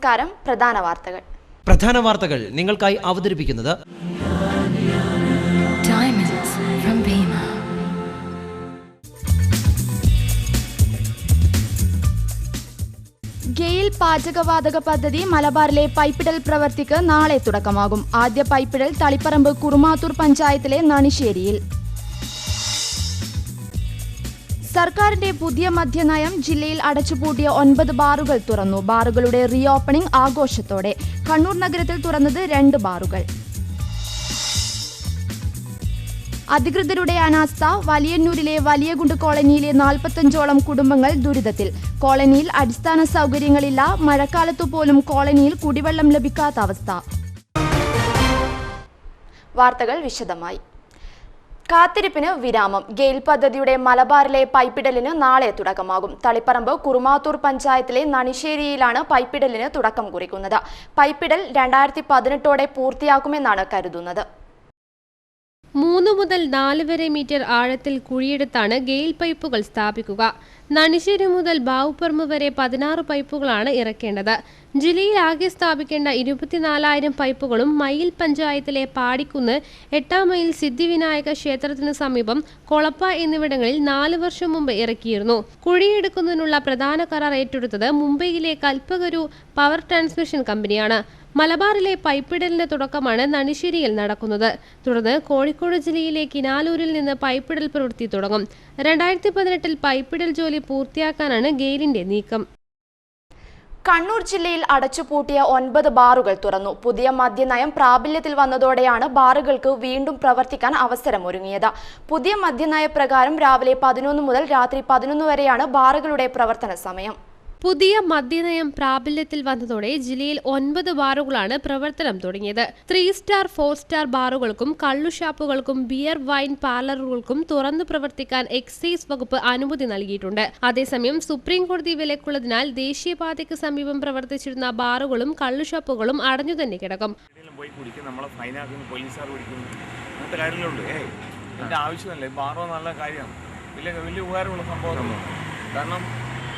നമസ്കാരം. പ്രധാന വാർത്തകൾ നിങ്ങൾക്കായി അവതരിപ്പിക്കുന്നത് ഗെയിൽ പാചകവാതക പദ്ധതി മലബാറിലെ പൈപ്പിടൽ പ്രവൃത്തിക്ക് നാളെ തുടക്കമാകും. ആദ്യ പൈപ്പിടൽ തളിപ്പറമ്പ് കുറുമാത്തൂർ പഞ്ചായത്തിലെ നണിശ്ശേരിയിൽ. സർക്കാരിന്റെ പുതിയ മദ്യനയം. ജില്ലയിൽ അടച്ചുപൂട്ടിയ 9 ബാറുകൾ തുറന്നു. ബാറുകളുടെ റീ ഓപ്പണിംഗ് ആഘോഷത്തോടെ. കണ്ണൂർ നഗരത്തിൽ തുറന്നത് 2 ബാറുകൾ. അധികൃതരുടെ അനാസ്ഥ. വലിയന്നൂരിലെ വലിയകുണ്ട് കോളനിയിലെ 45ഓളം കുടുംബങ്ങൾ ദുരിതത്തിൽ. കോളനിയിൽ അടിസ്ഥാന സൗകര്യങ്ങളില്ല. മഴക്കാലത്തു പോലും കോളനിയിൽ കുടിവെള്ളം ലഭിക്കാത്ത അവസ്ഥ. വാർത്തകൾ വിശദമായി. കാത്തിരിപ്പിന് വിരാമം. ഗെയിൽ പദ്ധതിയുടെ മലബാറിലെ പൈപ്പിടലിന് നാളെ തുടക്കമാകും. തളിപ്പറമ്പ് കുറുമാത്തൂർ പഞ്ചായത്തിലെ നണിശ്ശേരിയിലാണ് പൈപ്പിടലിന് തുടക്കം കുറിക്കുന്നത്. പൈപ്പിടൽ 2018 പൂർത്തിയാക്കുമെന്നാണ് കരുതുന്നത്. 3 മുതൽ 4 വരെ മീറ്റർ ആഴത്തിൽ കുഴിയെടുത്താണ് ഗെയിൽ പൈപ്പുകൾ സ്ഥാപിക്കുക. നണിശ്ശേരി മുതൽ ബാവുപ്പറമ്പ് വരെ 16 പൈപ്പുകളാണ് ഇറക്കേണ്ടത്. ജില്ലയിൽ ആകെ സ്ഥാപിക്കേണ്ട 24,000 പൈപ്പുകളും മയിൽ പഞ്ചായത്തിലെ പാടിക്കുന്ന്, 8 മൈൽ സിദ്ധിവിനായക ക്ഷേത്രത്തിന് സമീപം കൊളപ്പ എന്നിവിടങ്ങളിൽ 4 വർഷം മുമ്പ് ഇറക്കിയിരുന്നു. കുഴിയെടുക്കുന്നതിനുള്ള പ്രധാന കരാർ ഏറ്റെടുത്തത് മുംബൈയിലെ കൽപ്പകരു പവർ ട്രാൻസ്മിഷൻ കമ്പനിയാണ്. മലബാറിലെ പൈപ്പിടലിന്റെ തുടക്കമാണ് നണിശ്ശേരിയിൽ നടക്കുന്നത്. തുടർന്ന് കോഴിക്കോട് ജില്ലയിലെ കിനാലൂരിൽ നിന്ന് പൈപ്പിടൽ പ്രവൃത്തി തുടങ്ങും. 2018 പൈപ്പിടൽ ജോലി പൂർത്തിയാക്കാനാണ് ഗെയിലിന്റെ നീക്കം. കണ്ണൂർ ജില്ലയിൽ അടച്ചുപൂട്ടിയ 9 ബാറുകൾ തുറന്നു. പുതിയ മദ്യനയം പ്രാബല്യത്തിൽ വന്നതോടെയാണ് ബാറുകൾക്ക് വീണ്ടും പ്രവർത്തിക്കാൻ അവസരമൊരുങ്ങിയത്. പുതിയ മദ്യനയ പ്രകാരം രാവിലെ 11 മുതൽ രാത്രി 11 വരെയാണ് ബാറുകളുടെ പ്രവർത്തന സമയം. പുതിയ മദ്യനയം പ്രാബല്യത്തിൽ വന്നതോടെ ജില്ലയിൽ 9 ബാറുകളാണ് പ്രവർത്തനം തുടങ്ങിയത്. 3 സ്റ്റാർ 4 സ്റ്റാർ ബാറുകൾക്കും കള്ളുഷാപ്പുകൾക്കും ബിയർ വൈൻ പാർലറുകൾക്കും തുറന്നു പ്രവർത്തിക്കാൻ എക്സൈസ് വകുപ്പ് അനുമതി നൽകിയിട്ടുണ്ട്. അതേസമയം സുപ്രീം കോടതി വിലക്കുള്ളതിനാൽ ദേശീയപാതയ്ക്ക് സമീപം പ്രവർത്തിച്ചിരുന്ന ബാറുകളും കള്ളുഷാപ്പുകളും അടഞ്ഞു തന്നെ കിടക്കും.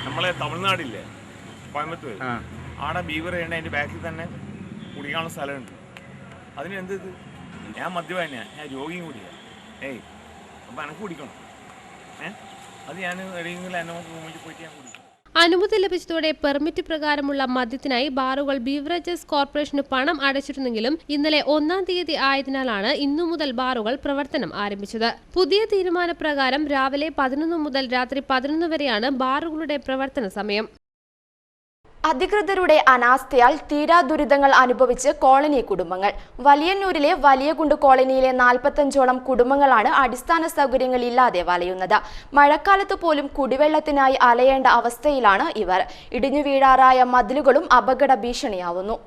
നമ്മളെ തമിഴ്നാടില്ലേ, കോയമ്പത്തൂർ, ആടെ ബീവർ ചെയ്യേണ്ട അതിൻ്റെ ബാക്കിൽ തന്നെ കുടിക്കാനുള്ള സ്ഥലമുണ്ട്. അതിന് എന്ത് ഇത്? ഞാൻ മദ്യപാനിയാണ്, ഞാൻ രോഗിയും കൂടിയാണ്. അപ്പം എനിക്ക് കുടിക്കണം. അത് ഞാൻ എവിടെയെങ്കിലും എന്നെ റൂമിൽ പോയിട്ട് ഞാൻ കുടിക്കും. അനുമതി ലഭിച്ചതോടെ പെർമിറ്റ് പ്രകാരമുള്ള മദ്യത്തിനായി ബാറുകൾ ബീവറേജസ് കോർപ്പറേഷന് പണം അടച്ചിരുന്നെങ്കിലും ഇന്നലെ 1-ാം തീയതി ആയതിനാലാണ് ഇന്നു മുതൽ ബാറുകൾ പ്രവർത്തനം ആരംഭിച്ചത്. പുതിയ തീരുമാനപ്രകാരം രാവിലെ 11 മുതൽ രാത്രി 11 വരെയാണ് ബാറുകളുടെ പ്രവർത്തന സമയം. അധികൃതരുടെ അനാസ്ഥയാൽ തീരാ ദുരിതങ്ങൾ അനുഭവിച്ച് കോളനി കുടുംബങ്ങൾ. വലിയന്നൂരിലെ വലിയകുണ്ട് കോളനിയിലെ 45ഓളം കുടുംബങ്ങളാണ് അടിസ്ഥാന സൗകര്യങ്ങളില്ലാതെ വലയുന്നത്. മഴക്കാലത്ത് പോലും കുടിവെള്ളത്തിനായി അലയേണ്ട അവസ്ഥയിലാണ് ഇവർ. ഇടിഞ്ഞു വീഴാറായ മതിലുകളും അപകട ഭീഷണിയാവുന്നു.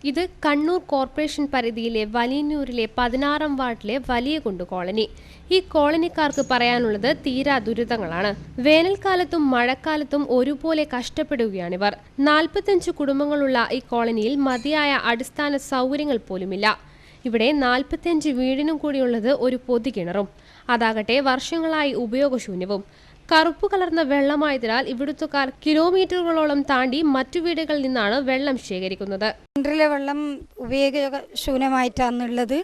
ഇത് കണ്ണൂർ കോർപ്പറേഷൻ പരിധിയിലെ വലിയന്നൂരിലെ 16-ാം വാർഡിലെ വലിയകുണ്ട് കോളനി. ഈ കോളനിക്കാർക്ക് പറയാനുള്ളത് തീരാ ദുരിതങ്ങളാണ്. വേനൽക്കാലത്തും മഴക്കാലത്തും ഒരുപോലെ കഷ്ടപ്പെടുകയാണിവർ. 45 കുടുംബങ്ങളുള്ള ഈ കോളനിയിൽ മതിയായ അടിസ്ഥാന സൗകര്യങ്ങൾ പോലുമില്ല. ഇവിടെ 45 വീടിനും കൂടിയുള്ളത് ഒരു പൊതുകിണറും. അതാകട്ടെ വർഷങ്ങളായി ഉപയോഗശൂന്യവും. കറുപ്പ് കലർന്ന വെള്ളമായതിനാൽ ഇവിടുത്തുകാർ കിലോമീറ്ററുകളോളം താണ്ടി മറ്റു വീടുകളിൽ നിന്നാണ് വെള്ളം ശേഖരിക്കുന്നത്. കിണറിലെ വെള്ളം ഉപയോഗശൂന്യമായിട്ടാണുള്ളത്.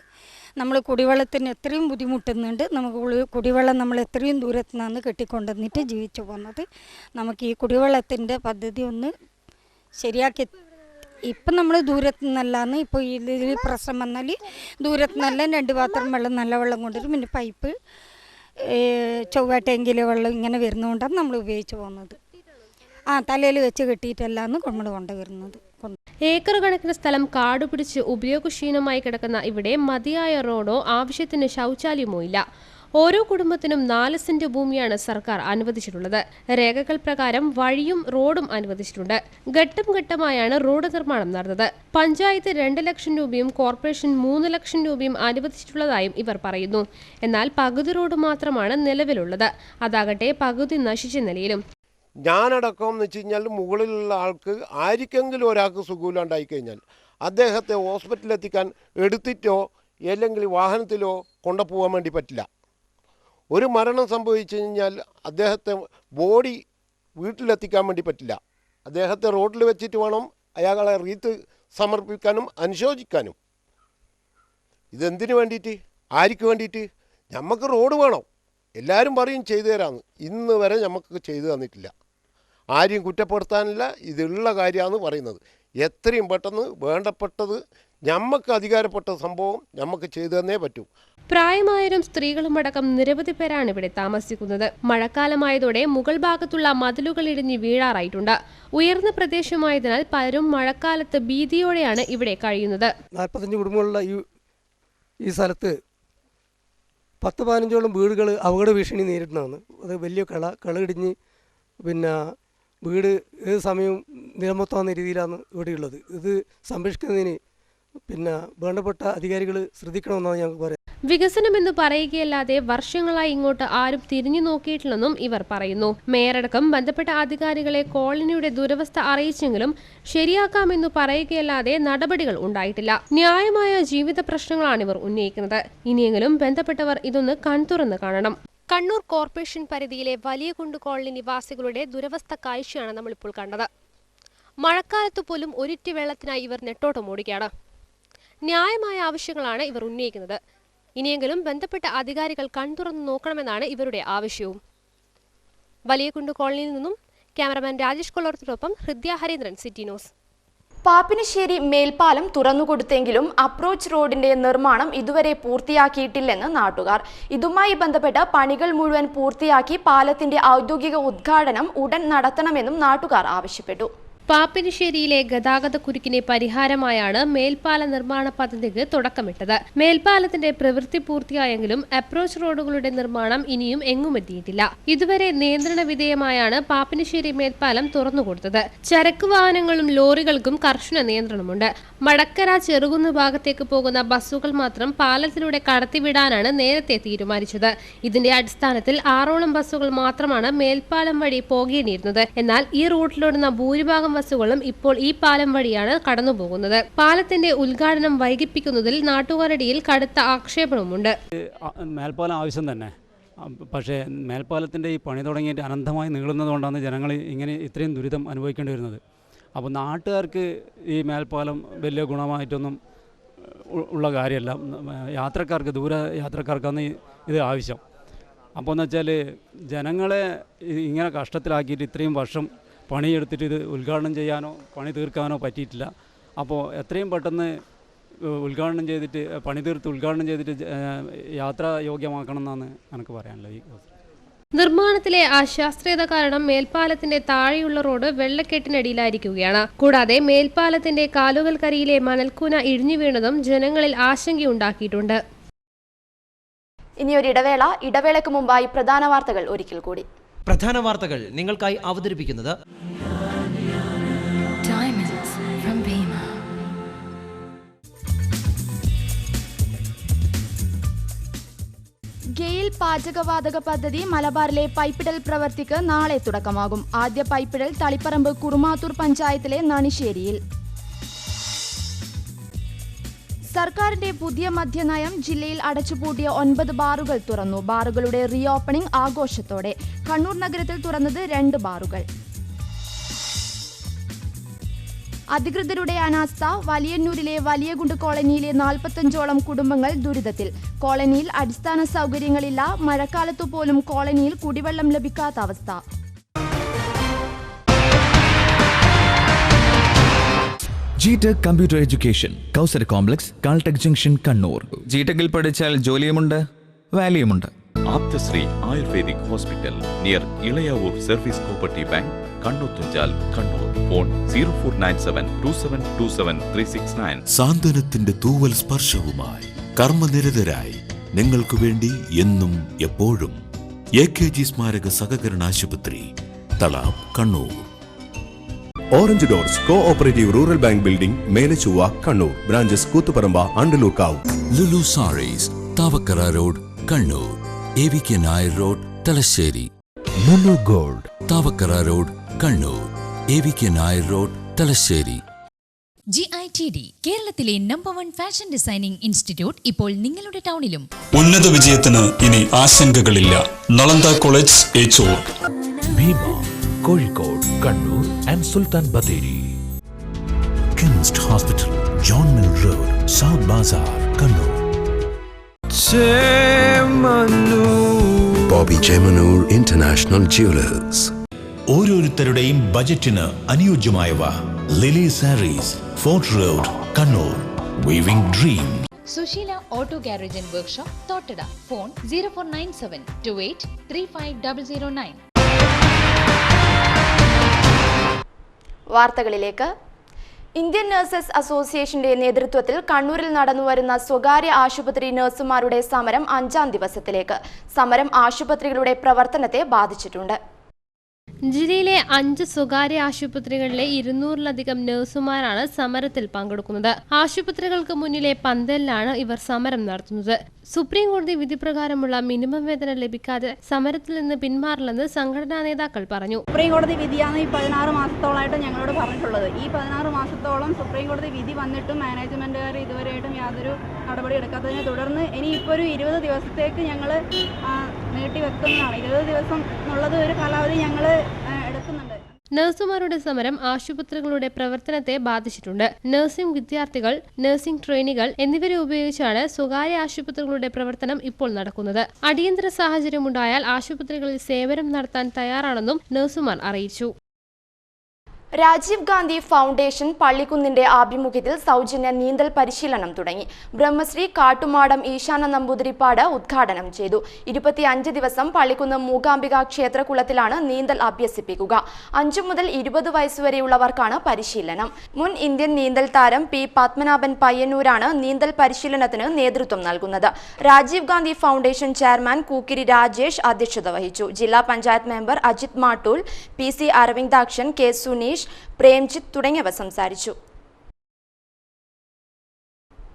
നമ്മൾ കുടിവെള്ളത്തിന് എത്രയും ബുദ്ധിമുട്ടുന്നുണ്ട്. നമുക്ക് കുടിവെള്ളം നമ്മൾ എത്രയും ദൂരത്തു നിന്നാണ് കെട്ടിക്കൊണ്ടുവന്നിട്ട് ജീവിച്ചു പോകുന്നത്. നമുക്ക് ഈ കുടിവെള്ളത്തിൻ്റെ പദ്ധതി ഒന്ന് ശരിയാക്കി. ഇപ്പം നമ്മൾ ദൂരത്തു നിന്നല്ലാന്ന് ഇപ്പോൾ ഇതിൽ പ്രശ്നം വന്നാൽ ദൂരത്തു നിന്നല്ല 2 പാത്രം വെള്ളം നല്ല വെള്ളം കൊണ്ടുവരും. പിന്നെ പൈപ്പ് ചൊവ്വ ടാങ്കിലെ വെള്ളം ഇങ്ങനെ വരുന്നതുകൊണ്ടാണ് നമ്മൾ ഉപയോഗിച്ച് പോകുന്നത്. തലയിൽ വെച്ച് കെട്ടിയിട്ടല്ലാന്ന് നമ്മൾ കൊണ്ടുവരുന്നത്. ഏക്കർ കണക്കിന് സ്ഥലം കാടുപിടിച്ച് ഉപയോഗശൂന്യമായി കിടക്കുന്ന ഇവിടെ മതിയായ റോഡോ ആവശ്യത്തിന് ശൗചാലയമോ ഇല്ല. ഓരോ കുടുംബത്തിനും 4 സെന്റ് ഭൂമിയാണ് സർക്കാർ അനുവദിച്ചിട്ടുള്ളത്. രേഖകൾ പ്രകാരം വഴിയും റോഡും അനുവദിച്ചിട്ടുണ്ട്. ഘട്ടം ഘട്ടമായാണ് റോഡ് നിർമ്മാണം നടന്നത്. പഞ്ചായത്ത് 2 ലക്ഷം രൂപയും കോർപ്പറേഷൻ 3 ലക്ഷം രൂപയും അനുവദിച്ചിട്ടുള്ളതായും ഇവർ പറയുന്നു. എന്നാൽ പകുതി റോഡ് മാത്രമാണ് നിലവിലുള്ളത്. അതാകട്ടെ പകുതി നശിച്ച നിലയിലും. ഞാനടക്കം എന്ന് വെച്ച് കഴിഞ്ഞാൽ മുകളിലുള്ള ആൾക്ക് ആർക്കെങ്കിലും ഒരാൾക്ക് സുഖമില്ലാണ്ടായി കഴിഞ്ഞാൽ അദ്ദേഹത്തെ ഹോസ്പിറ്റലിൽ എത്തിക്കാൻ എടുത്തിട്ടോ അല്ലെങ്കിൽ വാഹനത്തിലോ കൊണ്ടുപോകാൻ വേണ്ടി പറ്റില്ല. ഒരു മരണം സംഭവിച്ചു കഴിഞ്ഞാൽ അദ്ദേഹത്തെ ബോഡി വീട്ടിലെത്തിക്കാൻ വേണ്ടി പറ്റില്ല. അദ്ദേഹത്തെ റോഡിൽ വെച്ചിട്ട് വേണം അയാളെ റീത്ത് സമർപ്പിക്കാനും അനുശോചിക്കാനും. ഇതെന്തിനു വേണ്ടിയിട്ട്, ആർക്ക് വേണ്ടിയിട്ട്? നമുക്ക് റോഡ് വേണം, എല്ലാവരും പറയും ചെയ്തു തരാമെന്ന്. ഇന്ന് വരെ നമുക്ക് ചെയ്തു തന്നിട്ടില്ല. ആരെയും കുറ്റപ്പെടുത്താനില്ല, ഇതുള്ള കാര്യമാണ് പറയുന്നത്. എത്രയും പെട്ടെന്ന് വേണ്ടപ്പെട്ടത് നമുക്ക് അധികാരപ്പെട്ട സംഭവം നമുക്ക് ചെയ്തു തന്നേ പറ്റൂ. പ്രായമായവരും സ്ത്രീകളുമടക്കം നിരവധി പേരാണ് ഇവിടെ താമസിക്കുന്നത്. മഴക്കാലമായതോടെ മുകൾ ഭാഗത്തുള്ള മതിലുകൾ ഇടിഞ്ഞ് വീഴാറായിട്ടുണ്ട്. ഉയർന്ന പ്രദേശമായതിനാൽ പലരും മഴക്കാലത്ത് ഭീതിയോടെയാണ് ഇവിടെ കഴിയുന്നത്. 45 കുടുംബങ്ങളുള്ള ഈ സ്ഥലത്ത് 10-15ഓളം വീടുകൾ അപകട ഭീഷണി നേരിടുന്നതാണ്. അത് വലിയ കള ഇടിഞ്ഞ് പിന്നെ വീട് ഏത് സമയവും നിലമൊത്താവുന്ന രീതിയിലാണ് ഇവിടെയുള്ളത്. ഇത് സംരക്ഷിക്കുന്നതിന് പിന്നെ വേണ്ടപ്പെട്ട അധികാരികൾ ശ്രദ്ധിക്കണമെന്നാണ് ഞങ്ങൾക്ക് പറയാം. വികസനമെന്ന് പറയുകയല്ലാതെ വർഷങ്ങളായി ഇങ്ങോട്ട് ആരും തിരിഞ്ഞു നോക്കിയിട്ടില്ലെന്നും ഇവർ പറയുന്നു. മേയറടക്കം ബന്ധപ്പെട്ട അധികാരികളെ കോളനിയുടെ ദുരവസ്ഥ അറിയിച്ചെങ്കിലും ശരിയാക്കാമെന്ന് പറയുകയല്ലാതെ നടപടികൾ ഉണ്ടായിട്ടില്ല. ന്യായമായ ജീവിത പ്രശ്നങ്ങളാണ് ഇവർ ഉന്നയിക്കുന്നത്. ഇനിയെങ്കിലും ബന്ധപ്പെട്ടവർ ഇതൊന്ന് കൺതുറന്ന് കാണണം. കണ്ണൂർ കോർപ്പറേഷൻ പരിധിയിലെ വലിയകുണ്ട് കോളനി നിവാസികളുടെ ദുരവസ്ഥ കാഴ്ചയാണ് നമ്മളിപ്പോൾ കണ്ടത്. മഴക്കാലത്തു പോലും ഒരിറ്റ് വെള്ളത്തിനായി ഇവർ നെട്ടോട്ടമോടുകയാണ്. ന്യായമായ ആവശ്യങ്ങളാണ് ഇവർ ഉന്നയിക്കുന്നത്. ഇനിയെങ്കിലും ബന്ധപ്പെട്ട അധികാരികൾ കൺതുറന്ന് നോക്കണമെന്നാണ് ഇവരുടെ ആവശ്യവും. വലിയകുണ്ട് കോളനിയിൽ നിന്നും ക്യാമറമാൻ രാജേഷ് കൊള്ളോർത്തിനൊപ്പം ഹൃദ്യ ഹരീന്ദ്രൻ, സിറ്റി ന്യൂസ്. പാപ്പിനിശ്ശേരി മേൽപ്പാലം തുറന്നുകൊടുത്തെങ്കിലും അപ്രോച്ച് റോഡിന്റെ നിർമ്മാണം ഇതുവരെ പൂർത്തിയാക്കിയിട്ടില്ലെന്ന് നാട്ടുകാർ. ഇതുമായി ബന്ധപ്പെട്ട് പണികൾ മുഴുവൻ പൂർത്തിയാക്കി പാലത്തിന്റെ ഔദ്യോഗിക ഉദ്ഘാടനം ഉടൻ നടത്തണമെന്നും നാട്ടുകാർ ആവശ്യപ്പെട്ടു. പാപ്പിനിശ്ശേരിയിലെ ഗതാഗത കുരുക്കിന് പരിഹാരമായാണ് മേൽപ്പാല നിർമ്മാണ പദ്ധതിക്ക് തുടക്കമിട്ടത്. മേൽപ്പാലത്തിന്റെ പ്രവൃത്തി പൂർത്തിയായെങ്കിലും അപ്രോച്ച് റോഡുകളുടെ നിർമ്മാണം ഇനിയും എങ്ങുമെത്തിയിട്ടില്ല. ഇതുവരെ നിയന്ത്രണ വിധേയമായാണ് പാപ്പിനിശ്ശേരി മേൽപ്പാലം തുറന്നുകൊടുത്തത്. ചരക്ക് വാഹനങ്ങളും ലോറികൾക്കും കർശന നിയന്ത്രണമുണ്ട്. മടക്കര ചെറുകുന്ന് ഭാഗത്തേക്ക് പോകുന്ന ബസ്സുകൾ മാത്രം പാലത്തിലൂടെ കടത്തിവിടാനാണ് നേരത്തെ തീരുമാനിച്ചത്. ഇതിന്റെ അടിസ്ഥാനത്തിൽ 6ഓളം ബസ്സുകൾ മാത്രമാണ് മേൽപ്പാലം വഴി പോകേണ്ടിയിരുന്നത്. എന്നാൽ ഈ റൂട്ടിലോടുന്ന ഭൂരിഭാഗം ബസ്സുകളും ഇപ്പോൾ ഈ പാലം വഴിയാണ് കടന്നുപോകുന്നത്. പാലത്തിന്റെ ഉദ്ഘാടനം വൈകിപ്പിക്കുന്നതിൽ നാട്ടുകാരുടെ കടുത്ത ആക്ഷേപവുമുണ്ട്. മേൽപ്പാലം ആവശ്യം തന്നെ, പക്ഷേ മേൽപ്പാലത്തിൻ്റെ ഈ പണി തുടങ്ങിയിട്ട് അനന്തമായി നീളുന്നതുകൊണ്ടാണ് ജനങ്ങൾ ഇങ്ങനെ ഇത്രയും ദുരിതം അനുഭവിക്കേണ്ടി വരുന്നത്. അപ്പോൾ നാട്ടുകാർക്ക് ഈ മേൽപ്പാലം വലിയ ഗുണമായിട്ടൊന്നും ഉള്ള കാര്യമല്ല. യാത്രക്കാർക്ക്, ദൂര യാത്രക്കാർക്കാണ് ഇത് ആവശ്യം. അപ്പോൾ എന്ന് വെച്ചാൽ ജനങ്ങളെ ഇങ്ങനെ കഷ്ടത്തിലാക്കിയിട്ട് ഇത്രയും വർഷം പണിയെടുത്തിട്ട് ഇത് ഉദ്ഘാടനം ചെയ്യാനോ പണി തീർക്കാനോ പറ്റിയിട്ടില്ല. അപ്പോൾ എത്രയും പെട്ടെന്ന് ഉദ്ഘാടനം ചെയ്തിട്ട് പണി തീർത്ത് ഉദ്ഘാടനം ചെയ്തിട്ട് യാത്രായോഗ്യമാക്കണം എന്നാണ് എനിക്ക് പറയാനുള്ളത്. നിർമ്മാണത്തിലെ അശാസ്ത്രീയത കാരണം മേൽപ്പാലത്തിന്റെ താഴെയുള്ള റോഡ് വെള്ളക്കെട്ടിനടിയിലായിരിക്കുകയാണ്. കൂടാതെ മേൽപ്പാലത്തിന്റെ കാലുകൾക്കരിയിലെ മണൽക്കൂന ഇടിഞ്ഞു വീണതും ജനങ്ങളിൽ ആശങ്കയുണ്ടാക്കിയിട്ടുണ്ട്. ഇനിയൊരു ഇടവേള. ഇടവേളയ്ക്ക് മുമ്പായി പ്രധാന വാർത്തകൾ ഒരിക്കൽ കൂടി. പ്രധാന വാർത്തകൾ നിങ്ങൾക്കായി അവതരിപ്പിക്കുന്നത് ഗെയിൽ പാചകവാതക പദ്ധതി മലബാറിലെ പൈപ്പിടൽ പ്രവൃത്തിക്ക് നാളെ തുടക്കമാകും. ആദ്യ പൈപ്പിടൽ തളിപ്പറമ്പ് കുറുമാത്തൂർ പഞ്ചായത്തിലെ നണിശ്ശേരിയിൽ. സർക്കാരിന്റെ പുതിയ മദ്യനയം. ജില്ലയിൽ അടച്ചുപൂട്ടിയ 9 ബാറുകൾ തുറന്നു. ബാറുകളുടെ റീ ഓപ്പണിംഗ് ആഘോഷത്തോടെ. കണ്ണൂർ നഗരത്തിൽ തുറന്നത് 2 ബാറുകൾ. അധികൃതരുടെ അനാസ്ഥ. വലിയന്നൂരിലെ വലിയകുണ്ട് കോളനിയിലെ 45ഓളം കുടുംബങ്ങൾ ദുരിതത്തിൽ. കോളനിയിൽ അടിസ്ഥാന സൗകര്യങ്ങളില്ല. മഴക്കാലത്തു പോലും കോളനിയിൽ കുടിവെള്ളം ലഭിക്കാത്ത അവസ്ഥ. GTech Computer Education, Kausara Complex, Caltech Junction, Kannur. GTechil പഠിച്ചാൽ ജോലിയുമുണ്ട്, വാല്യൂമുണ്ട്. Apthasree Ayurvedic hospital near Elayavoor service cooperative bank, Kannothumchal, Kannur. Phone 04972727 സാന്ത്വനത്തിന്റെ തൂവൽ സ്പർശവുമായി കർമ്മനിരതരായി നിങ്ങൾക്ക് വേണ്ടി എന്നും എപ്പോഴും AKG സ്മാരക സഹകരണ ആശുപത്രി, Thalap, Kannur. Orange doors cooperative rural bank building, Melechowa, Kannur. Branches Koothuparamba, Andalurkavu. Lulu sarees, Thavakkara road, Kannur. AVK Nair road, Thalassery. Lulu gold, Thavakkara road, Kannur. AVK Nair road, Thalassery. GITD, കേരളത്തിലെ നമ്പർ 1 ഫാഷൻ ഡിസൈനിംഗ് ഇൻസ്റ്റിറ്റ്യൂട്ട് ഇപ്പോൾ നിങ്ങളുടെ ടൗണിലും. ഉന്നത വിജയത്തിന് ഇനി ആശങ്കകളില്ല. Nalanda college, Echur. Bhima, Kozhikode, Kannur and Sultan Bathery. Chemist Hospital, John Mill Road, South Bazaar, Kannur. Bobby Jemanur International Jewelers. ഓരോരുത്തരുടെയും ബജറ്റിന് അനുയോജ്യമായവ. Lily sarees, fort road, Kannur. Weaving dreams. Susheela auto garage and workshop Thottada. Phone 0497283509. വാർത്തകളിലേക്ക്. ഇന്ത്യൻ നഴ്സസ് അസോസിയേഷന്റെ നേതൃത്വത്തിൽ കണ്ണൂരിൽ നടന്നുവരുന്ന സ്വകാര്യ ആശുപത്രി നഴ്സുമാരുടെ സമരം 5ാം ദിവസത്തിലേക്ക്. സമരം ആശുപത്രികളുടെ പ്രവർത്തനത്തെ ബാധിച്ചിട്ടുണ്ട്. ജില്ലയിലെ 5 സ്വകാര്യ ആശുപത്രികളിലെ 200-ലധികം നഴ്സുമാരാണ് സമരത്തിൽ പങ്കെടുക്കുന്നത്. ആശുപത്രികൾക്ക് മുന്നിലെ പന്തലിലാണ് ഇവർ സമരം നടത്തുന്നത്. സുപ്രീം കോടതി വിധി പ്രകാരമുള്ള മിനിമം വേതനം ലഭിക്കാതെ സമരത്തിൽ നിന്ന് പിന്മാറില്ലെന്ന് സംഘടനാ നേതാക്കൾ പറഞ്ഞു. സുപ്രീം കോടതി വിധിയാണ് ഈ 16 മാസത്തോളമായിട്ട് ഞങ്ങളോട് പറഞ്ഞിട്ടുള്ളത്. ഈ 16 മാസത്തോളം സുപ്രീം കോടതി വിധി വന്നിട്ടും മാനേജ്മെന്റുകാർ ഇതുവരെയായിട്ടും യാതൊരു നടപടി എടുക്കാത്തതിനെ തുടർന്ന് ഇനിയിപ്പോൾ ഒരു 20 ദിവസത്തേക്ക് ഞങ്ങൾ നീട്ടിവെക്കുന്നതാണ്. 20 ദിവസം എന്നുള്ളത് ഒരു കാലാവധി ഞങ്ങൾ എടുക്കുന്നുണ്ട്. നഴ്സുമാരുടെ സമരം ആശുപത്രികളുടെ പ്രവർത്തനത്തെ ബാധിച്ചിട്ടുണ്ട്. നഴ്സിംഗ് വിദ്യാർത്ഥികൾ, നഴ്സിംഗ് ട്രെയിനികൾ എന്നിവരെ ഉപയോഗിച്ചാണ് സ്വകാര്യ ആശുപത്രികളുടെ പ്രവർത്തനം ഇപ്പോൾ നടക്കുന്നത്. അടിയന്തര സാഹചര്യമുണ്ടായാൽ ആശുപത്രികളിൽ സേവനം നടത്താൻ തയ്യാറാണെന്നും നഴ്സുമാർ അറിയിച്ചു. രാജീവ് ഗാന്ധി ഫൗണ്ടേഷൻ പള്ളിക്കുന്നിന്റെ ആഭിമുഖ്യത്തിൽ സൗജന്യ നീന്തൽ പരിശീലനം തുടങ്ങി. ബ്രഹ്മശ്രീ കാട്ടുമാടം ഈശാന നമ്പൂതിരിപ്പാട് ഉദ്ഘാടനം ചെയ്തു. 25 ദിവസം പള്ളിക്കുന്ന് മൂകാംബിക ക്ഷേത്രകുളത്തിലാണ് നീന്തൽ അഭ്യസിപ്പിക്കുക. 5 മുതൽ 20 വയസ്സുവരെയുള്ളവർക്കാണ് പരിശീലനം. മുൻ ഇന്ത്യൻ നീന്തൽ താരം പി പത്മനാഭൻ പയ്യന്നൂരാണ് നീന്തൽ പരിശീലനത്തിന് നേതൃത്വം നൽകുന്നത്. രാജീവ് ഗാന്ധി ഫൗണ്ടേഷൻ ചെയർമാൻ കൂക്കിരി രാജേഷ് അധ്യക്ഷത വഹിച്ചു. ജില്ലാ panchayat member Ajith Mattool, PC Aravindakshan, K Suneesh, Premjith തുടങ്ങിയവർ സംസാരിച്ചു.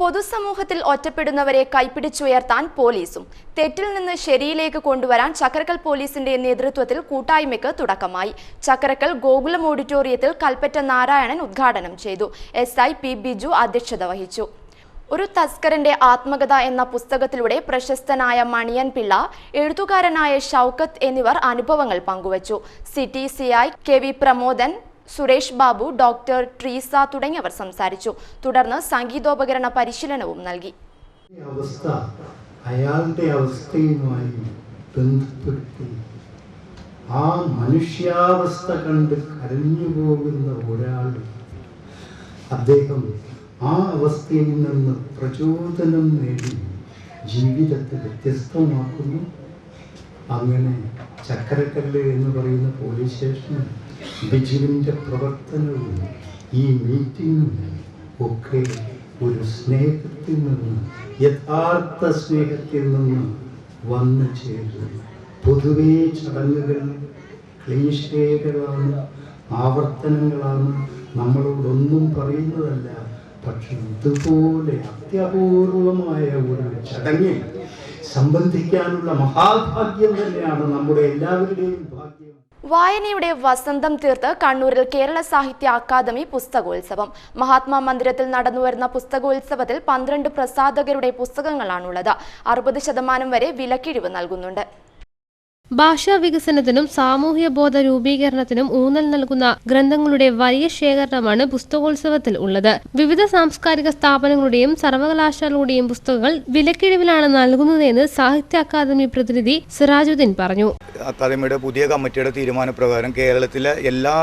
പൊതുസമൂഹത്തിൽ ഒറ്റപ്പെടുന്നവരെ കൈപ്പിടിച്ചുയർത്താൻ പോലീസും തെറ്റിൽ നിന്ന് ശരിയിലേക്ക് കൊണ്ടുവരാൻ ചക്കരക്കൽ പോലീസിന്റെ നേതൃത്വത്തിൽ കൂട്ടായ്മയ്ക്ക് തുടക്കമായി. ചക്കരക്കൽ ഗോകുലം ഓഡിറ്റോറിയത്തിൽ കൽപ്പറ്റ നാരായണൻ ഉദ്ഘാടനം ചെയ്തു. SI P ബിജു അധ്യക്ഷത വഹിച്ചു. ഒരു തസ്കരന്റെ ആത്മകഥ എന്ന പുസ്തകത്തിലൂടെ പ്രശസ്തനായ മണിയൻ പിള്ള, എഴുത്തുകാരനായ ഷൗക്കത്ത് എന്നിവർ അനുഭവങ്ങൾ പങ്കുവച്ചു. CTCI KV Pramodan, Suresh Babu, doctor Treesa തുടങ്ങിയവർ സംസാരിച്ചു. തുടർന്ന് സംഗീതോപകരണ പരിശീലനവും നൽകി. അയാളുടെ അവസ്ഥയുമായി ബന്ധപ്പെടുത്തി ആ മനുഷ്യാവസ്ഥ കണ്ട് കരഞ്ഞു പോകുന്ന ഒരാൾ, അദ്ദേഹം ആ അവസ്ഥയിൽ നിന്ന് പ്രചോദനം നേടി ജീവിതത്തെ വ്യത്യസ്തമാക്കുന്നു. അങ്ങനെ ചക്കരക്കല്ല് എന്ന് പറയുന്ന പോലീസ് സ്റ്റേഷനും ബിജുവിൻ്റെ പ്രവർത്തനവും ഈ മീറ്റിങ്ങും ഒക്കെ ഒരു സ്നേഹത്തിൽ നിന്ന്, യഥാർത്ഥ സ്നേഹത്തിൽ നിന്ന് വന്നു ചേരുന്നു. പൊതുവേ ചടങ്ങുകൾ ക്ലീശകളാണ്, ആവർത്തനങ്ങളാണ്, നമ്മളോടൊന്നും പറയുന്നതല്ല. പക്ഷെ ഇതുപോലെ അത്യപൂർവമായ ഒരു ചടങ്ങിൽ സംബന്ധിക്കാനുള്ള മഹാഭാഗ്യം തന്നെയാണ് നമ്മുടെ എല്ലാവരുടെയും ഭാഗ്യം. വായനയുടെ വസന്തം തീർത്ത് കണ്ണൂരിൽ കേരള സാഹിത്യ അക്കാദമി പുസ്തകോത്സവം. മഹാത്മാ മന്ദിരത്തിൽ നടന്നുവരുന്ന പുസ്തകോത്സവത്തിൽ 12 പ്രസാധകരുടെ പുസ്തകങ്ങളാണുള്ളത്. 60% വരെ വിലക്കിഴിവ് നൽകുന്നുണ്ട്. ഭാഷാ വികസനത്തിനും സാമൂഹ്യ ബോധ രൂപീകരണത്തിനും ഊന്നൽ നൽകുന്ന ഗ്രന്ഥങ്ങളുടെ വലിയ ശേഖരണമാണ് പുസ്തകോത്സവത്തിൽ ഉള്ളത്. വിവിധ സാംസ്കാരിക സ്ഥാപനങ്ങളുടെയും സർവകലാശാലകളുടെയും പുസ്തകങ്ങൾ വിലക്കിഴിവിലാണ് നൽകുന്നതെന്ന് സാഹിത്യ അക്കാദമി പ്രതിനിധി സിറാജുദ്ദീൻ പറഞ്ഞു. അക്കാദമിയുടെ പുതിയ കമ്മിറ്റിയുടെ തീരുമാനപ്രകാരം കേരളത്തിലെ എല്ലാ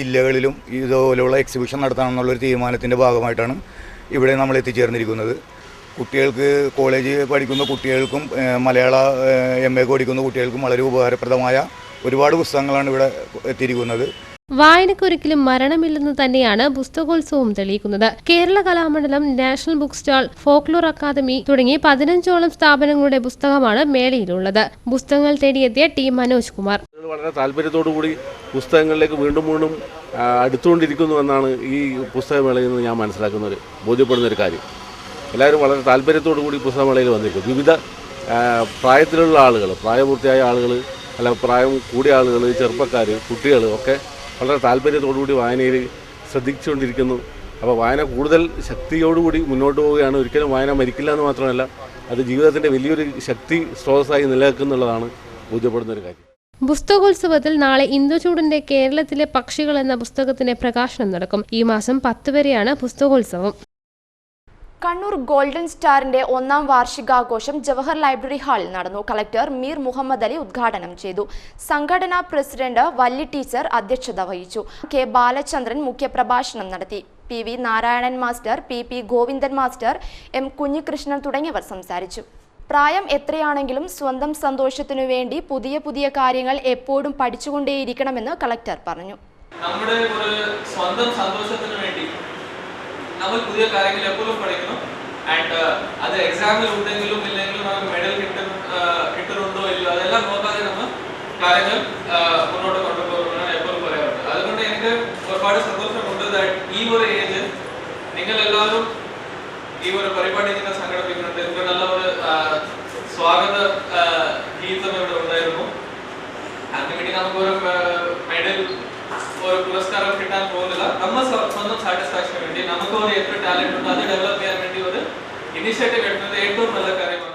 ജില്ലകളിലും ഇതുപോലെയുള്ള എക്സിബിഷൻ നടത്താമെന്നുള്ളൊരു തീരുമാനത്തിൻ്റെ ഭാഗമായിട്ടാണ് ഇവിടെ നമ്മൾ എത്തിച്ചേർന്നിരിക്കുന്നത്. കുട്ടികൾക്ക്, കോളേജ് പഠിക്കുന്ന കുട്ടികൾക്കും മലയാള MA പഠിക്കുന്ന കുട്ടികൾക്കും വളരെ ഉപകാരപ്രദമായ ഒരുപാട് പുസ്തകങ്ങളാണ് ഇവിടെ എത്തിയിരിക്കുന്നത്. വായനക്കൊരിക്കലും മരണമില്ലെന്ന് തന്നെയാണ് പുസ്തകോത്സവം തെളിയിക്കുന്നത്. Kerala Kalamandalam, national book stall, folklore academy തുടങ്ങി 15ഓളം സ്ഥാപനങ്ങളുടെ പുസ്തകമാണ് മേളയിലുള്ളത്. പുസ്തകങ്ങൾ തേടിയെത്തിയ ടി മനോജ് കുമാർ. വളരെ താല്പര്യത്തോടുകൂടി പുസ്തകങ്ങളിലേക്ക് വീണ്ടും വീണ്ടും അടുത്തുകൊണ്ടിരിക്കുന്നു എന്നാണ് ഈ പുസ്തകമേളയിൽ നിന്ന് ഞാൻ മനസ്സിലാക്കുന്ന ബോധ്യപ്പെടുന്നൊരു കാര്യം. എല്ലാവരും വളരെ താല്പര്യത്തോടു കൂടി പുസ്തകമേളയിൽ വന്നിരിക്കും. വിവിധ പ്രായത്തിലുള്ള ആളുകൾ, പ്രായപൂർത്തിയായ ആളുകൾ, അല്ല പ്രായം കൂടിയ ആളുകൾ, ചെറുപ്പക്കാർ, കുട്ടികൾ ഒക്കെ വളരെ താല്പര്യത്തോടുകൂടി വായനയിൽ ശ്രദ്ധിച്ചുകൊണ്ടിരിക്കുന്നു. അപ്പോൾ വായന കൂടുതൽ ശക്തിയോടുകൂടി മുന്നോട്ട് പോവുകയാണ്. ഒരിക്കലും വായന മരിക്കില്ല എന്ന് മാത്രമല്ല, അത് ജീവിതത്തിൻ്റെ വലിയൊരു ശക്തി സ്രോതസ്സായി നിലനിൽക്കുന്നുള്ളതാണ് ബോധ്യപ്പെടുന്നൊരു കാര്യം. പുസ്തകോത്സവത്തിൽ നാളെ ഇന്ദുചൂടന്റെ കേരളത്തിലെ പക്ഷികൾ എന്ന പുസ്തകത്തിന്റെ പ്രകാശനം നടക്കും. ഈ മാസം 10 വരെയാണ് പുസ്തകോത്സവം. കണ്ണൂർ ഗോൾഡൻ സ്റ്റാറിന്റെ 1ാം വാർഷികാഘോഷം ജവഹർ ലൈബ്രറി ഹാളിൽ നടന്നു. കളക്ടർ മീർ മുഹമ്മദ് അലി ഉദ്ഘാടനം ചെയ്തു. സംഘടനാ പ്രസിഡന്റ് വല്ലി ടീച്ചർ അധ്യക്ഷത വഹിച്ചു. കെ ബാലചന്ദ്രൻ മുഖ്യപ്രഭാഷണം നടത്തി. PV Narayanan master, PP Govindan master, M Kunhikrishnan തുടങ്ങിയവർ സംസാരിച്ചു. പ്രായം എത്രയാണെങ്കിലും സ്വന്തം സന്തോഷത്തിനു വേണ്ടി പുതിയ പുതിയ കാര്യങ്ങൾ എപ്പോഴും പഠിച്ചുകൊണ്ടേയിരിക്കണമെന്ന് കളക്ടർ പറഞ്ഞു. നമ്മുടെ ഒരു സ്വന്തം സന്തോഷത്തിനു വേണ്ടി നമ്മൾ പുതിയ കാര്യങ്ങൾ എപ്പോഴും പഠിക്കണം. ആൻഡ് അത് എക്സാമിൽ ഉണ്ടെങ്കിലും ഇല്ലെങ്കിലും നമുക്ക് മെഡൽ കിട്ടുന്നുണ്ടോ ഇല്ലയോ അതെല്ലാം നോക്കാതെ നമ്മൾ കാര്യങ്ങൾ മുന്നോട്ട് കൊണ്ടുപോകണമെന്നാണ് എപ്പോഴും പറയാറുണ്ട്. അതുകൊണ്ട് എനിക്ക് ഒരുപാട് സന്തോഷമുണ്ട് ഈ ഒരു ഏജ് നിങ്ങളെല്ലാവരും ഈ ഒരു പരിപാടി നിങ്ങൾ സംഘടിപ്പിക്കുന്നുണ്ട്. ഇതിന് നല്ല ഒരു സ്വാഗത ഗീതം ഇവിടെ ഉണ്ടായിരുന്നു. അതിനുവേണ്ടി നമുക്കൊരു മെഡൽ ഒരു പുരസ്കാരം കിട്ടാൻ പോകുന്നില്ല. നമ്മൾ സ്വന്തം സാറ്റിസ്ഫാക്ഷന് വേണ്ടി നമുക്ക് ഒരു എത്ര ടാലന്റ് ഉണ്ട് അത് ഡെവലപ്പ് ചെയ്യാൻ വേണ്ടി ഒരു ഇനിഷ്യേറ്റീവ് എടുക്കുന്നത് ഏറ്റവും നല്ല കാര്യമാണ്.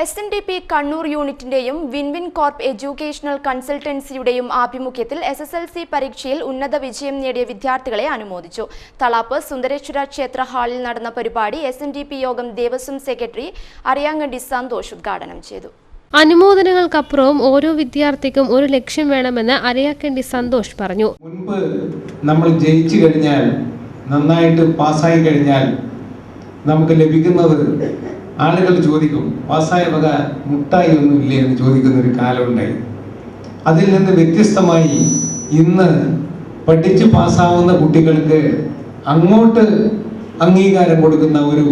SNDP കണ്ണൂർ യൂണിറ്റിന്റെയും വിൻവിൻ കോർപ്പ് എഡ്യൂക്കേഷണൽ കൺസൾട്ടൻസിയുടെയും ആഭിമുഖ്യത്തിൽ SSLC പരീക്ഷയിൽ ഉന്നത വിജയം നേടിയ വിദ്യാർത്ഥികളെ അനുമോദിച്ചു. തളാപ്പ് സുന്ദരേശ്വര ക്ഷേത്ര ഹാളിൽ നടന്ന പരിപാടി SNDP യോഗം ദേവസ്വം സെക്രട്ടറി അറിയാങ്കണ്ടി സന്തോഷ് ഉദ്ഘാടനം ചെയ്തു. അനുമോദനങ്ങൾക്കപ്പുറവും ഓരോ വിദ്യാർത്ഥിക്കും ഒരു ലക്ഷ്യം വേണമെന്ന് അറിയാക്കണ്ടി സന്തോഷ് പറഞ്ഞു. മുൻപ് നമ്മൾ ജയിച്ചു കഴിഞ്ഞാൽ, നന്നായിട്ട് പാസ്സായി കഴിഞ്ഞാൽ നമുക്ക് ലഭിക്കുന്നത് ആളുകൾ ചോദിക്കും, പാസ്സായ വക മുട്ടായി ഒന്നും ഇല്ലേ എന്ന് ചോദിക്കുന്ന ഒരു കാലമുണ്ടായി. അതിൽ നിന്ന് വ്യത്യസ്തമായി ഇന്ന് പഠിച്ച് പാസ്സാവുന്ന കുട്ടികൾക്ക് അങ്ങോട്ട് അംഗീകാരം കൊടുക്കുന്ന ഒരു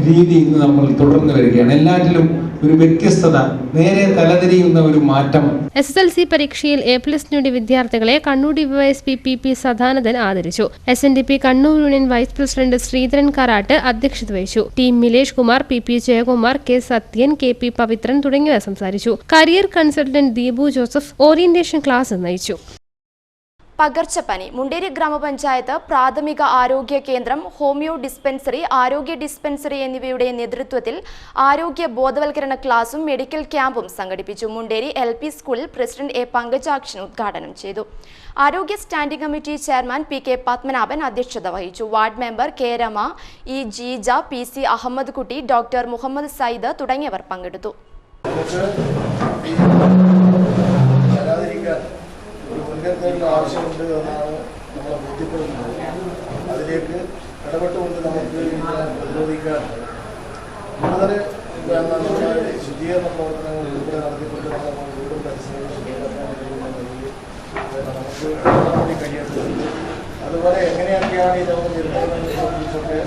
രീതി ഇന്ന് നമ്മൾ തുടർന്നു വരികയാണ്. എല്ലാറ്റിലും ഒരു വ്യത്യസ്തത, നേരെ തലതിരിയുന്ന ഒരു മാറ്റം. SSLC പരീക്ഷയിൽ A+ നേടിയ വിദ്യാർത്ഥികളെ കണ്ണൂർ ഡിവൈഎസ്പി PP സദാനന്ദൻ ആദരിച്ചു. SNDP Kannur union vice president Sreedharan Karat അധ്യക്ഷത വഹിച്ചു. T Milesh Kumar, PP Jayakumar, K Sathyan, KP Pavithran തുടങ്ങിയവർ സംസാരിച്ചു. Career consultant Deepu Joseph orientation class നയിച്ചു. പകർച്ചപ്പനി. മുണ്ടേരി ഗ്രാമപഞ്ചായത്ത് പ്രാഥമിക ആരോഗ്യ കേന്ദ്രം, ഹോമിയോ ഡിസ്പെൻസറി, ആരോഗ്യ ഡിസ്പെൻസറി എന്നിവയുടെ നേതൃത്വത്തിൽ ആരോഗ്യ ബോധവൽക്കരണ ക്ലാസും മെഡിക്കൽ ക്യാമ്പും സംഘടിപ്പിച്ചു. മുണ്ടേരി LP സ്കൂളിൽ പ്രസിഡന്റ് A പങ്കജാക്ഷൻ ഉദ്ഘാടനം ചെയ്തു. ആരോഗ്യ standing committee chairman PK Padmanabhan അധ്യക്ഷത വഹിച്ചു. Ward member K Rema, E Jeeja, PC Ahammed Kutty, doctor Muhammad Sayyid തുടങ്ങിയവർ പങ്കെടുത്തു. ആവശ്യമുണ്ട് എന്നാണ് നമ്മളെ ബോധ്യപ്പെടുന്നത്. അതിലേക്ക് ഇടപെട്ടുകൊണ്ട് നമുക്ക് പ്രതിരോധിക്കാറുണ്ട്. കൂടുതൽ ശുചീകരണ പ്രവർത്തനങ്ങൾ ഇവിടെ നടത്തിക്കൊണ്ട് നമ്മൾ വീടും പരിസരവും ശുചീകരിക്കാൻ നമുക്ക് കഴിയേണ്ടതുണ്ട്. അതുപോലെ എങ്ങനെയൊക്കെയാണ് ഈ രോഗം നിർണ്ണയിക്കുന്നതിനെ സംബന്ധിച്ചൊക്കെ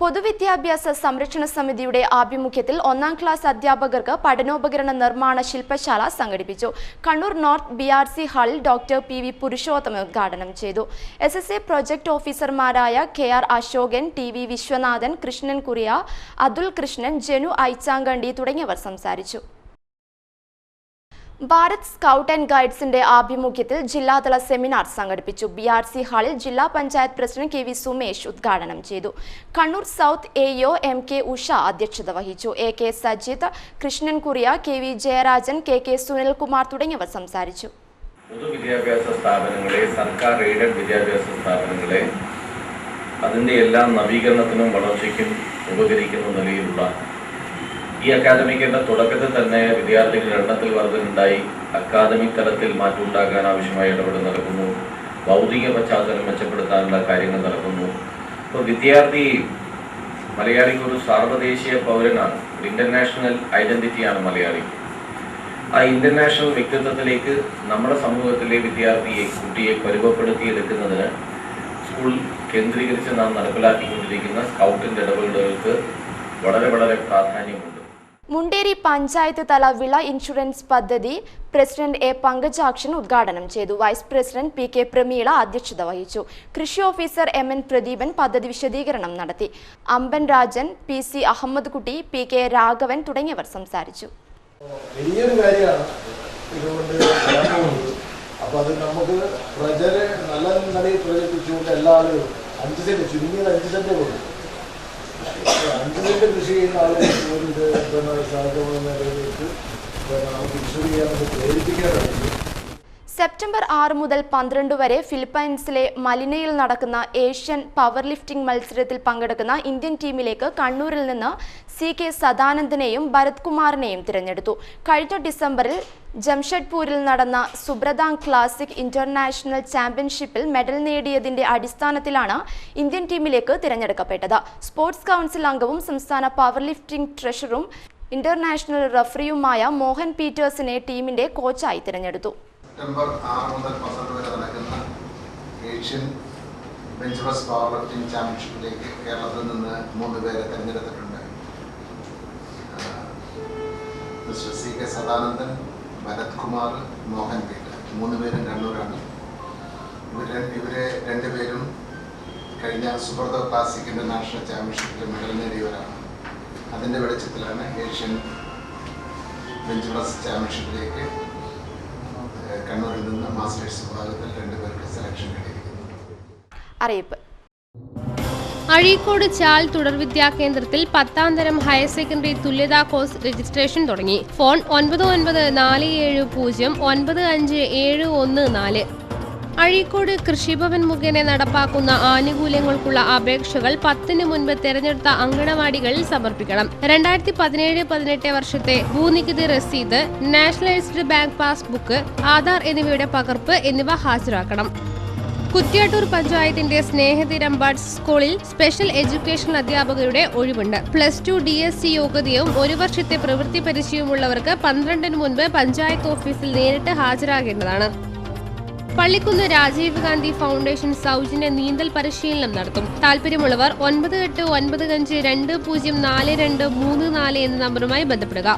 പൊതുവിദ്യാഭ്യാസ സംരക്ഷണ സമിതിയുടെ ആഭിമുഖ്യത്തിൽ 1ാം ക്ലാസ് അധ്യാപകർക്ക് പഠനോപകരണ നിർമ്മാണ ശില്പശാല സംഘടിപ്പിച്ചു. കണ്ണൂർ നോർത്ത് BRC ഹാളിൽ ഡോക്ടർ PV പുരുഷോത്തമൻ ഉദ്ഘാടനം ചെയ്തു. SSA പ്രൊജക്ട് ഓഫീസർമാരായ KR അശോകൻ, TV വിശ്വനാഥൻ, കൃഷ്ണൻ കുറിയ, അതുൽ കൃഷ്ണൻ, ജനു ഐച്ചാങ്കണ്ടി തുടങ്ങിയവർ സംസാരിച്ചു. ഭാരത് സ്കൗട്ട് ആൻഡ് ഗൈഡ്സിന്റെ ആഭിമുഖ്യത്തിൽ ജില്ലാതല സെമിനാർ സംഘടിപ്പിച്ചു. BRC ഹാളിൽ ജില്ലാ പഞ്ചായത്ത് പ്രസിഡന്റ് KV സുമേഷ് ഉദ്ഘാടനം ചെയ്തു. Kannur south AO MK Usha അധ്യക്ഷത വഹിച്ചു. AK Sajith, Krishnan കുറിയ, KV Jayarajan, KK Sunilkumar തുടങ്ങിയവർ സംസാരിച്ചു. പൊതുവിദ്യാഭ്യാസ സ്ഥാപനങ്ങളെ, സർക്കാർ എയ്ഡഡ് വിദ്യാഭ്യാസ സ്ഥാപനങ്ങളെ അതിൻ്റെ എല്ലാ നവീകരണത്തിനും വളർച്ചയ്ക്കും ഉപകരിക്കുന്ന നിലയിലുള്ള ഈ അക്കാദമിക്കിൻ്റെ തുടക്കത്തിൽ തന്നെ വിദ്യാർത്ഥികളുടെ എണ്ണത്തിൽ വർധനയുണ്ടായി. അക്കാദമിക് തലത്തിൽ മാറ്റമുണ്ടാക്കാൻ ആവശ്യമായ ഇടപെടൽ നടക്കുന്നു. ഭൗതിക പശ്ചാത്തലം മെച്ചപ്പെടുത്താനുള്ള കാര്യങ്ങൾ നടക്കുന്നു. ഇപ്പോൾ വിദ്യാർത്ഥി മലയാളിക്ക് ഒരു സാർവദേശീയ പൗരനാണ്. ഒരു ഇൻ്റർനാഷണൽ ഐഡൻറ്റിറ്റിയാണ് മലയാളി. ആ ഇൻ്റർനാഷണൽ വ്യക്തിത്വത്തിലേക്ക് നമ്മുടെ സമൂഹത്തിലെ വിദ്യാർത്ഥിയെ, കുട്ടിയെ പരുവപ്പെടുത്തിയെടുക്കുന്നതിന് സ്കൂൾ കേന്ദ്രീകരിച്ച് നാം നടപ്പിലാക്കിക്കൊണ്ടിരിക്കുന്ന സ്കൗട്ടിൻ്റെ ഇടപെടലുകൾക്ക് വളരെ വളരെ പ്രാധാന്യമുണ്ട്. മുണ്ടേരി പഞ്ചായത്ത് തല വിള ഇൻഷുറൻസ് പദ്ധതി പ്രസിഡന്റ് A പങ്കജാക്ഷൻ ഉദ്ഘാടനം ചെയ്തു. വൈസ് പ്രസിഡന്റ് PK പ്രമീള അധ്യക്ഷത വഹിച്ചു. കൃഷി ഓഫീസർ MN പ്രദീപൻ പദ്ധതി വിശദീകരണം നടത്തി. അമ്പൻ രാജൻ, PC അഹമ്മദ് കുട്ടി, PK രാഘവൻ തുടങ്ങിയവർ സംസാരിച്ചു. വലിയൊരു കാര്യമാണ് ഇതുകൊണ്ട് അപ്പോൾ അത് നമുക്ക് പ്രജരെ നല്ല നിലയിൽ പ്രചരിപ്പിച്ചുകൊണ്ട് എല്ലാ ആളുകളും 5 സെന്റ്, ചുരുങ്ങിയത് 5 സെന്റ് കൊടുക്കും. 5 സെന്റ് കൃഷി ചെയ്യുന്ന ആളുകൾ ഒരു സാധ്യതയുള്ള നിലയിലേക്ക് നമുക്ക് ഇൻഷുർ ചെയ്യാൻ വേണ്ടി പ്രേരിപ്പിക്കാനായിട്ട്. സെപ്റ്റംബർ 6 മുതൽ 12 വരെ ഫിലിപ്പൈൻസിലെ മലിനയിൽ നടക്കുന്ന ഏഷ്യൻ പവർ ലിഫ്റ്റിംഗ് മത്സരത്തിൽ പങ്കെടുക്കുന്ന ഇന്ത്യൻ ടീമിലേക്ക് കണ്ണൂരിൽ നിന്ന് CK സദാനന്ദനെയും ഭരത് കുമാറിനെയും തിരഞ്ഞെടുത്തു. കഴിഞ്ഞ ഡിസംബറിൽ ജംഷഡ്പൂരിൽ നടന്ന സുബ്രതാങ് ക്ലാസിക് ഇന്റർനാഷണൽ ചാമ്പ്യൻഷിപ്പിൽ മെഡൽ നേടിയതിന്റെ അടിസ്ഥാനത്തിലാണ് ഇന്ത്യൻ ടീമിലേക്ക് തിരഞ്ഞെടുക്കപ്പെട്ടത്. സ്പോർട്സ് കൗൺസിൽ അംഗവും സംസ്ഥാന പവർ ലിഫ്റ്റിംഗ് ട്രഷററും ഇന്റർനാഷണൽ റഫറിയുമായ മോഹൻ പീറ്റേഴ്സിനെ ടീമിന്റെ കോച്ചായി തിരഞ്ഞെടുത്തു. സെപ്റ്റംബർ 6 മുതൽ 12 വരെ നടക്കുന്ന Asian bench press power lifting ചാമ്പ്യൻഷിപ്പിലേക്ക് കേരളത്തിൽ നിന്ന് 3 പേരെ തിരഞ്ഞെടുത്തിട്ടുണ്ട്. Mister CK Sadanandan, Bharath Kumar, Mohan Peter, 3 പേരും കണ്ണൂരാണ്. ഇവരെ 2 പേരും കഴിഞ്ഞ സുബ്രത ക്ലാസിക് ഇന്റർനാഷണൽ ചാമ്പ്യൻഷിപ്പിൽ മെഡൽ നേടിയവരാണ്. അതിൻ്റെ വെളിച്ചത്തിലാണ് ഏഷ്യൻ ബെഞ്ച് പ്രസ് ചാമ്പ്യൻഷിപ്പിലേക്ക് കണ്ണൂരിൽ നിന്ന് മാസ്റ്റേഴ്സ് വിഭാഗത്തിൽ 2 പേർക്ക് സെലക്ഷൻ കിട്ടിയിരിക്കുന്നു. അറിയിപ്പ്. അഴീക്കോട് ചാൽ തുടർ വിദ്യാ കേന്ദ്രത്തിൽ 10ാം തരം ഹയർ സെക്കൻഡറി തുല്യതാ കോഴ്സ് രജിസ്ട്രേഷൻ തുടങ്ങി. ഫോൺ 9947095714. അഴീക്കോട് കൃഷിഭവൻ മുഖേന നടപ്പാക്കുന്ന ആനുകൂല്യങ്ങൾക്കുള്ള അപേക്ഷകൾ 10-ന് മുൻപ് തെരഞ്ഞെടുത്ത അങ്കണവാടികളിൽ സമർപ്പിക്കണം. 2017-18 വർഷത്തെ ഭൂനികുതി രസീത്, നാഷണലൈസ്ഡ് ബാങ്ക് പാസ്ബുക്ക്, ആധാർ എന്നിവയുടെ പകർപ്പ് എന്നിവ ഹാജരാക്കണം. കുറ്റ്യാട്ടൂർ പഞ്ചായത്തിന്റെ സ്നേഹതീരം ബഡ്സ് സ്കൂളിൽ സ്പെഷ്യൽ എഡ്യൂക്കേഷൻ അധ്യാപകരുടെ ഒഴിവുണ്ട്. +2 DSC യോഗ്യതയും 1 വർഷത്തെ പ്രവൃത്തി പരിചയമുള്ളവർക്ക് 12-ന് മുൻപ് പഞ്ചായത്ത് ഓഫീസിൽ നേരിട്ട് ഹാജരാകേണ്ടതാണ്. പള്ളിക്കുന്ന് രാജീവ് ഗാന്ധി ഫൗണ്ടേഷൻ സൗജന്യ നീന്തൽ പരിശീലനം നടത്തും. താല്പര്യമുള്ളവർ 9895204234 എന്ന നമ്പറുമായി ബന്ധപ്പെടുക.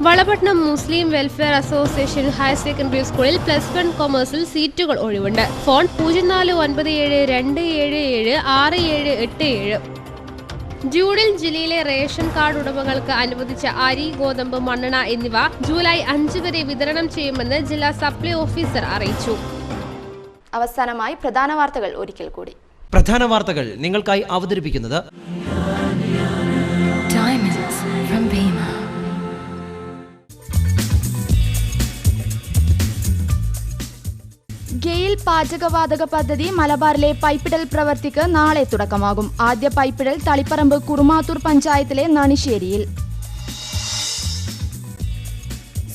വളപട്ടണം മുസ്ലിം വെൽഫെയർ അസോസിയേഷൻ ഹയർ സെക്കൻഡറി സ്കൂളിൽ +1 കൊമേഴ്സിൽ സീറ്റുകൾ ഒഴിവുണ്ട്. ഫോൺ 049727767787. ജൂണിൽ ജില്ലയിലെ റേഷൻ കാർഡ് ഉടമകൾക്ക് അനുവദിച്ച അരി, ഗോതമ്പ്, മണ്ണെണ്ണ എന്നിവ ജൂലൈ 5 വരെ വിതരണം ചെയ്യുമെന്ന് ജില്ലാ സപ്ലൈ ഓഫീസർ അറിയിച്ചു. അവസാനമായി പ്രധാന വാർത്തകൾ ഒരിക്കൽ കൂടി. പ്രധാന വാർത്തകൾ നിങ്ങൾക്കായി അവതരിപ്പിക്കുന്നത് ഗെയിൽ പാചകവാതക പദ്ധതി മലബാറിലെ പൈപ്പിടൽ പ്രവൃത്തിക്ക് നാളെ തുടക്കമാകും. ആദ്യ പൈപ്പിടൽ തളിപ്പറമ്പ് കുറുമാത്തൂർ പഞ്ചായത്തിലെ നണിശ്ശേരിയിൽ.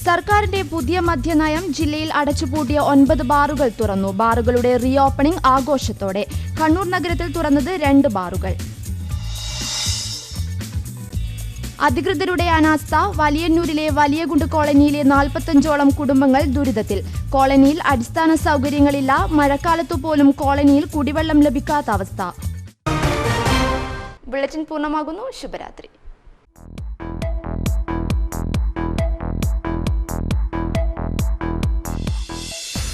സർക്കാരിന്റെ പുതിയ മദ്യനയം. ജില്ലയിൽ അടച്ചുപൂട്ടിയ 9 ബാറുകൾ തുറന്നു. ബാറുകളുടെ റീ ഓപ്പണിംഗ് ആഘോഷത്തോടെ. കണ്ണൂർ നഗരത്തിൽ തുറന്നത് 2 ബാറുകൾ. അധികൃതരുടെ അനാസ്ഥ. വലിയന്നൂരിലെ വലിയകുണ്ട് കോളനിയിലെ 45ഓളം കുടുംബങ്ങൾ ദുരിതത്തിൽ. കോളനിയിൽ അടിസ്ഥാന സൗകര്യങ്ങളില്ല. മഴക്കാലത്തു പോലും കോളനിയിൽ കുടിവെള്ളം ലഭിക്കാത്ത അവസ്ഥ. ബുള്ളറ്റിൻ പൂർണ്ണമാകുന്നു. ശുഭരാത്രി.